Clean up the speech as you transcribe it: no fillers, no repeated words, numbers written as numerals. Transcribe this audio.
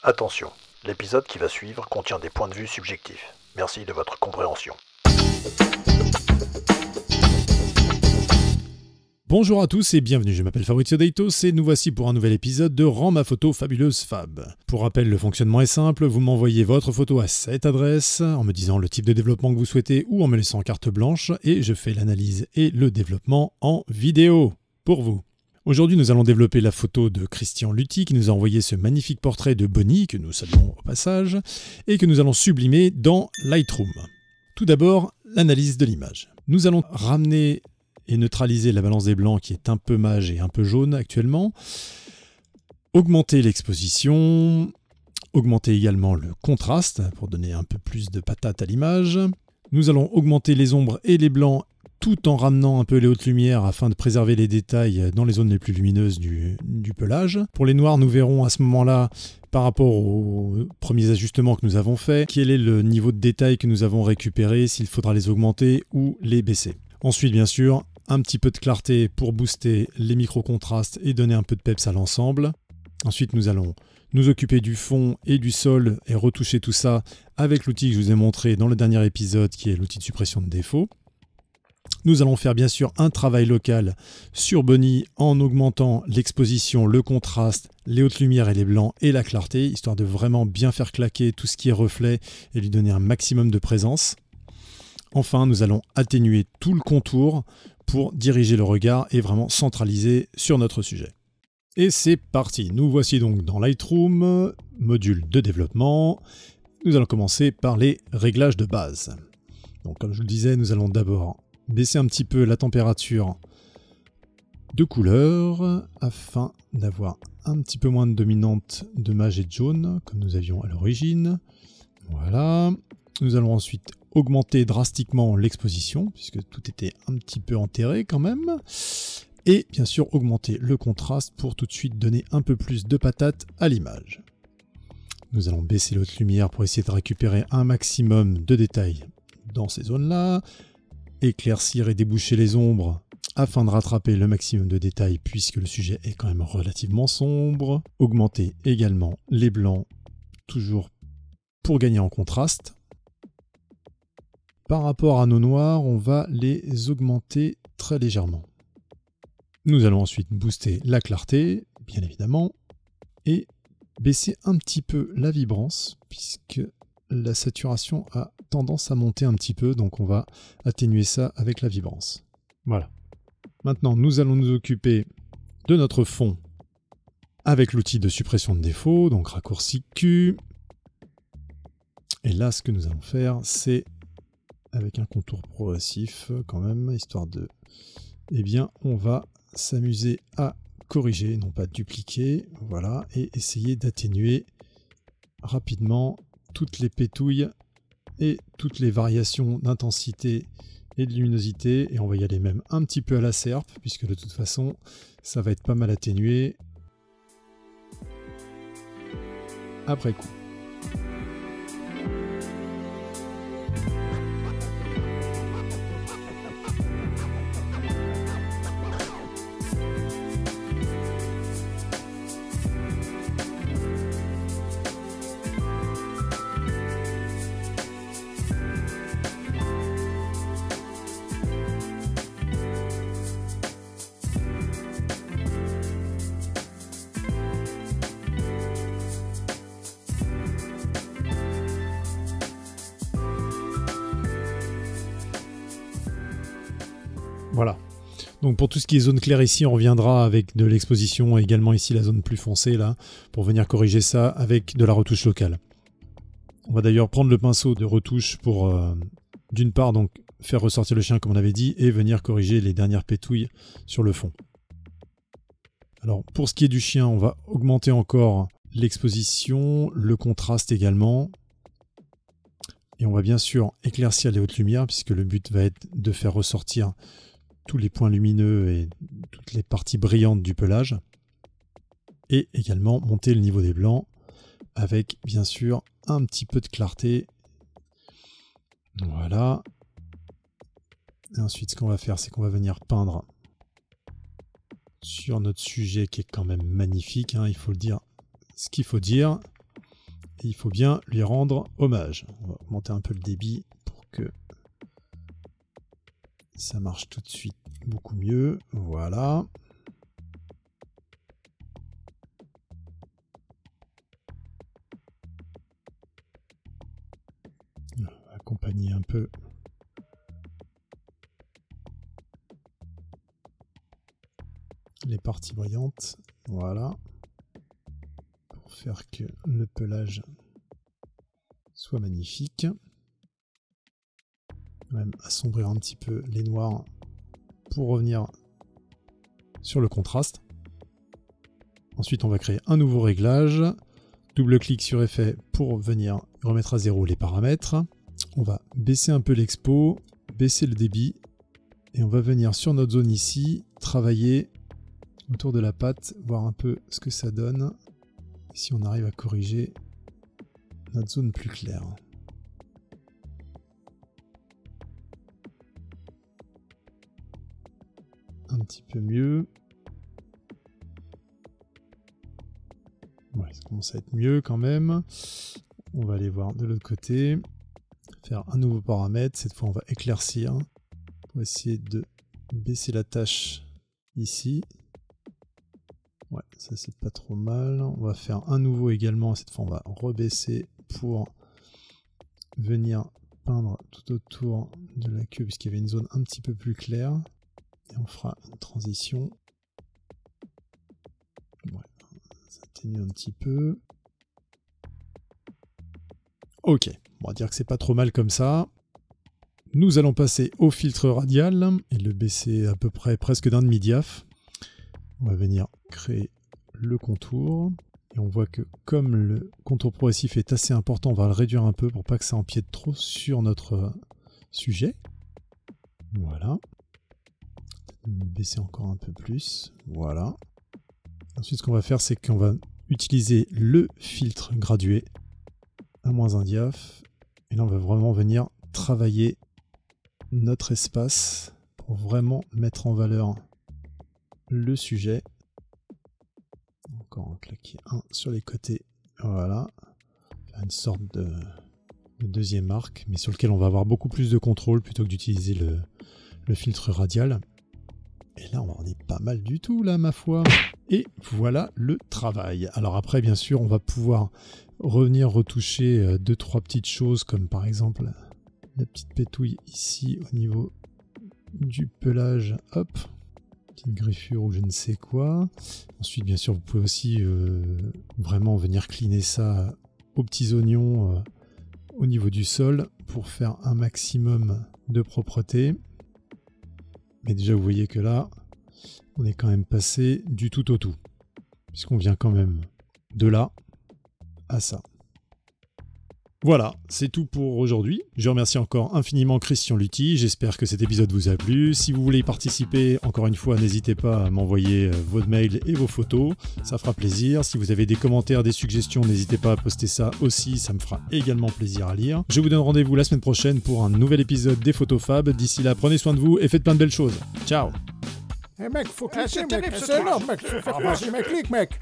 Attention, l'épisode qui va suivre contient des points de vue subjectifs. Merci de votre compréhension. Bonjour à tous et bienvenue, je m'appelle Fabrizio Deitos et nous voici pour un nouvel épisode de Rends ma photo fabuleuse Fab. Pour rappel, le fonctionnement est simple, vous m'envoyez votre photo à cette adresse en me disant le type de développement que vous souhaitez ou en me laissant carte blanche et je fais l'analyse et le développement en vidéo pour vous. Aujourd'hui, nous allons développer la photo de Christian Lutti qui nous a envoyé ce magnifique portrait de Bonnie que nous saluons au passage et que nous allons sublimer dans Lightroom. Tout d'abord, l'analyse de l'image. Nous allons ramener et neutraliser la balance des blancs qui est un peu mage et un peu jaune actuellement. Augmenter l'exposition, augmenter également le contraste pour donner un peu plus de patate à l'image. Nous allons augmenter les ombres et les blancs tout en ramenant un peu les hautes lumières afin de préserver les détails dans les zones les plus lumineuses du pelage. Pour les noirs, nous verrons à ce moment-là, par rapport aux premiers ajustements que nous avons faits, quel est le niveau de détail que nous avons récupéré, s'il faudra les augmenter ou les baisser. Ensuite, bien sûr, un petit peu de clarté pour booster les micro-contrastes et donner un peu de peps à l'ensemble. Ensuite, nous allons nous occuper du fond et du sol et retoucher tout ça avec l'outil que je vous ai montré dans le dernier épisode qui est l'outil de suppression de défauts. Nous allons faire bien sûr un travail local sur Bonnie en augmentant l'exposition, le contraste, les hautes lumières et les blancs et la clarté, histoire de vraiment bien faire claquer tout ce qui est reflet et lui donner un maximum de présence. Enfin, nous allons atténuer tout le contour pour diriger le regard et vraiment centraliser sur notre sujet. Et c'est parti, nous voici donc dans Lightroom, module de développement. Nous allons commencer par les réglages de base. Donc comme je vous le disais, nous allons d'abord baisser un petit peu la température de couleur afin d'avoir un petit peu moins de dominante de mage et de jaune comme nous avions à l'origine. Voilà. Nous allons ensuite augmenter drastiquement l'exposition, puisque tout était un petit peu enterré quand même. Et bien sûr augmenter le contraste pour tout de suite donner un peu plus de patate à l'image. Nous allons baisser l'haute lumière pour essayer de récupérer un maximum de détails dans ces zones-là. Éclaircir et déboucher les ombres afin de rattraper le maximum de détails puisque le sujet est quand même relativement sombre. Augmenter également les blancs, toujours pour gagner en contraste. Par rapport à nos noirs, on va les augmenter très légèrement. Nous allons ensuite booster la clarté, bien évidemment, et baisser un petit peu la vibrance, puisque la saturation a tendance à monter un petit peu, donc on va atténuer ça avec la vibrance. Voilà. Maintenant, nous allons nous occuper de notre fond avec l'outil de suppression de défauts, donc raccourci Q. Et là, ce que nous allons faire, c'est avec un contour progressif quand même, histoire de... Eh bien, on va s'amuser à corriger, non pas dupliquer, voilà, et essayer d'atténuer rapidement toutes les pétouilles et toutes les variations d'intensité et de luminosité, et on va y aller même un petit peu à la serpe, puisque de toute façon, ça va être pas mal atténué après coup. Voilà. Donc pour tout ce qui est zone claire ici, on reviendra avec de l'exposition et également ici la zone plus foncée là, pour venir corriger ça avec de la retouche locale. On va d'ailleurs prendre le pinceau de retouche pour d'une part donc faire ressortir le chien comme on avait dit et venir corriger les dernières pétouilles sur le fond. Alors pour ce qui est du chien, on va augmenter encore l'exposition, le contraste également. Et on va bien sûr éclaircir les hautes lumières puisque le but va être de faire ressortir tous les points lumineux et toutes les parties brillantes du pelage. Et également monter le niveau des blancs avec bien sûr un petit peu de clarté. Voilà. Et ensuite ce qu'on va faire, c'est qu'on va venir peindre sur notre sujet qui est quand même magnifique, hein, il faut le dire ce qu'il faut dire. et il faut bien lui rendre hommage. On va augmenter un peu le débit pour que ça marche tout de suite beaucoup mieux. Voilà. On va accompagner un peu les parties brillantes. Voilà. Pour faire que le pelage soit magnifique. Même assombrir un petit peu les noirs pour revenir sur le contraste. Ensuite, on va créer un nouveau réglage. Double-clic sur effet pour venir remettre à zéro les paramètres. On va baisser un peu l'expo, baisser le débit et on va venir sur notre zone ici, travailler autour de la patte, voir un peu ce que ça donne. Si on arrive à corriger notre zone plus claire. Un petit peu mieux. Ouais, ça commence à être mieux quand même. On va aller voir de l'autre côté. Faire un nouveau paramètre. Cette fois, on va éclaircir. Pour essayer de baisser la tâche ici. Ouais, ça c'est pas trop mal. On va faire un nouveau également. Cette fois, on va rebaisser pour venir peindre tout autour de la queue puisqu'il y avait une zone un petit peu plus claire. Et on fera une transition. Ouais, ça atténue un petit peu. Ok, on va dire que c'est pas trop mal comme ça. Nous allons passer au filtre radial et le baisser à peu près presque d'un demi-diaph. On va venir créer le contour. Et on voit que comme le contour progressif est assez important, on va le réduire un peu pour pas que ça empiète trop sur notre sujet. Voilà. Baisser encore un peu plus, voilà. Ensuite, ce qu'on va faire, c'est qu'on va utiliser le filtre gradué à -1 diaph. Et là, on va vraiment venir travailler notre espace pour vraiment mettre en valeur le sujet. Encore en claquer un sur les côtés, voilà. Faire une sorte de deuxième arc, mais sur lequel on va avoir beaucoup plus de contrôle plutôt que d'utiliser le filtre radial. Et là, on est pas mal du tout, là, ma foi. Et voilà le travail. Alors après, bien sûr, on va pouvoir revenir retoucher 2-3 petites choses, comme par exemple la petite pétouille ici au niveau du pelage. Hop, petite griffure ou je ne sais quoi. Ensuite, bien sûr, vous pouvez aussi vraiment venir cleaner ça aux petits oignons au niveau du sol pour faire un maximum de propreté. Mais déjà, vous voyez que là, on est quand même passé du tout au tout. Puisqu'on vient quand même de là à ça. Voilà, c'est tout pour aujourd'hui. Je remercie encore infiniment Christian Lutti. J'espère que cet épisode vous a plu. Si vous voulez y participer, encore une fois, n'hésitez pas à m'envoyer votre mail et vos photos. Ça fera plaisir. Si vous avez des commentaires, des suggestions, n'hésitez pas à poster ça aussi. Ça me fera également plaisir à lire. Je vous donne rendez-vous la semaine prochaine pour un nouvel épisode des Photos Fab. D'ici là, prenez soin de vous et faites plein de belles choses. Ciao! Mec, faut cliquer, mec. C'est énorme, mec. Faut faire quoi, mec? Clique, mec.